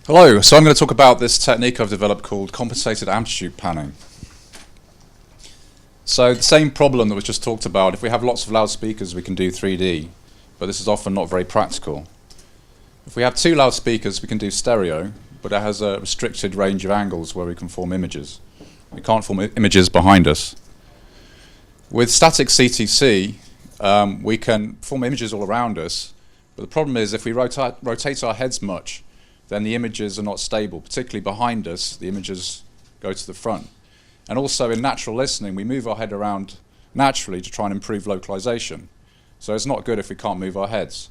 Hello, so I'm going to talk about this technique I've developed called Compensated Amplitude panning. So the same problem that was just talked about, if we have lots of loudspeakers we can do 3D, but this is often not very practical. If we have two loudspeakers we can do stereo, but it has a restricted range of angles where we can form images. We can't form images behind us. With static CTC we can form images all around us, but the problem is if we rotate our heads much, then the images are not stable, particularly behind us, the images go to the front. And also in natural listening, we move our head around naturally to try and improve localization. So it's not good if we can't move our heads.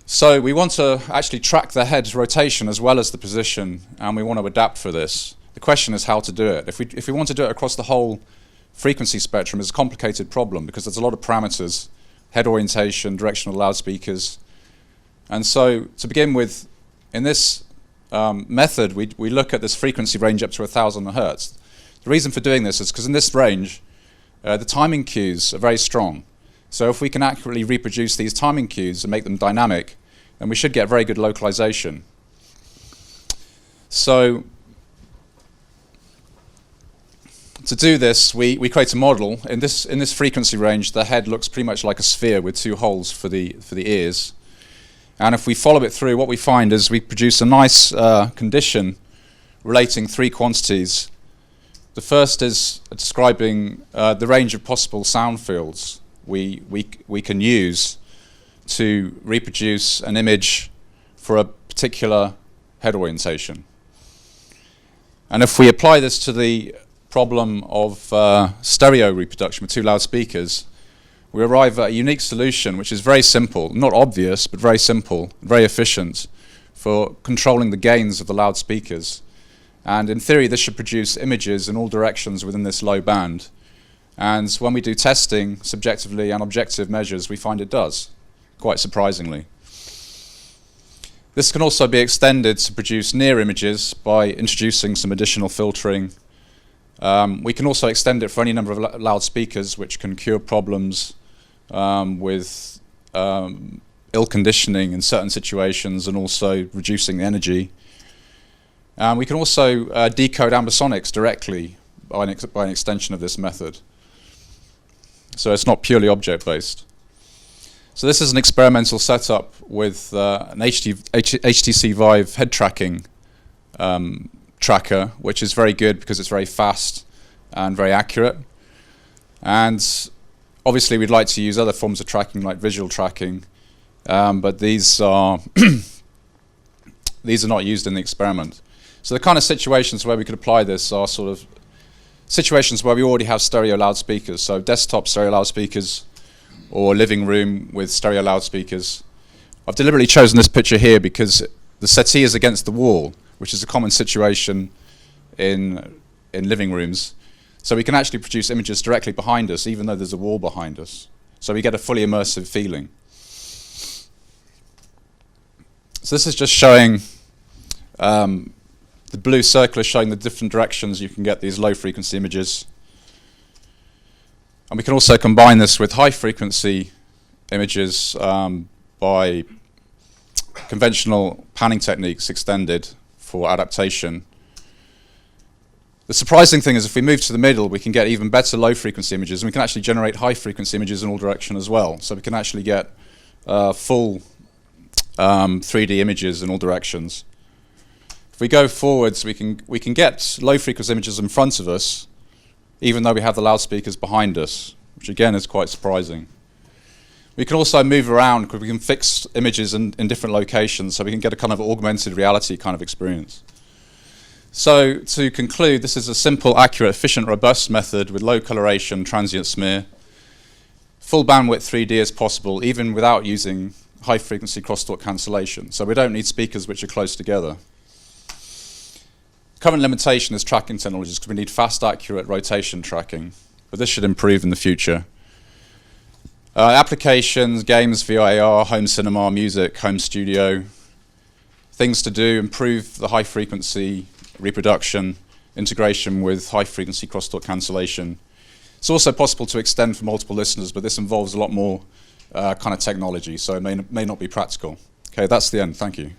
So we want to actually track the head's rotation as well as the position, and we want to adapt for this. The question is how to do it. If we want to do it across the whole frequency spectrum, it's a complicated problem because there's a lot of parameters, head orientation, directional loudspeakers. And so, to begin with, in this method, we look at this frequency range up to 1,000 Hertz. The reason for doing this is because in this range, the timing cues are very strong. So if we can accurately reproduce these timing cues and make them dynamic, then we should get very good localization. So, to do this, we create a model. In this frequency range, the head looks pretty much like a sphere with two holes for the ears. And if we follow it through, what we find is we produce a nice condition relating three quantities. The first is describing the range of possible sound fields we can use to reproduce an image for a particular head orientation. And if we apply this to the problem of stereo reproduction with two loudspeakers, we arrive at a unique solution which is very simple, not obvious, but very simple, very efficient for controlling the gains of the loudspeakers. And in theory, this should produce images in all directions within this low band. And when we do testing, subjectively and objective measures, we find it does, quite surprisingly. This can also be extended to produce near images by introducing some additional filtering. We can also extend it for any number of loudspeakers, which can cure problems with ill conditioning in certain situations and also reducing the energy. We can also decode ambisonics directly by an extension of this method. So it's not purely object-based. So this is an experimental setup with an HTC Vive head tracking tracker, which is very good because it's very fast and very accurate. And obviously we'd like to use other forms of tracking like visual tracking, but these are not used in the experiment. So the kind of situations where we could apply this are sort of situations where we already have stereo loudspeakers, so desktop stereo loudspeakers or living room with stereo loudspeakers. I've deliberately chosen this picture here because the settee is against the wall, which is a common situation in living rooms. So we can actually produce images directly behind us, even though there's a wall behind us. So we get a fully immersive feeling. So this is just showing, the blue circle is showing the different directions you can get these low frequency images. And we can also combine this with high frequency images by conventional panning techniques extended for adaptation. The surprising thing is if we move to the middle, we can get even better low frequency images, and we can actually generate high frequency images in all directions as well. So we can actually get full 3D images in all directions. If we go forwards, we can get low frequency images in front of us, even though we have the loudspeakers behind us, which again is quite surprising. We can also move around because we can fix images in different locations, so we can get a kind of augmented reality kind of experience. So to conclude, this is a simple, accurate, efficient, robust method with low coloration, transient smear. Full bandwidth 3D as possible, even without using high frequency crosstalk cancellation. So we don't need speakers which are close together. Current limitation is tracking technologies because we need fast, accurate rotation tracking, but this should improve in the future. Applications, games, VR, AR, home cinema, music, home studio. Things to do, improve the high frequency reproduction, integration with high frequency crosstalk cancellation. It's also possible to extend for multiple listeners, but this involves a lot more kind of technology, so it may not be practical. Okay, that's the end. Thank you.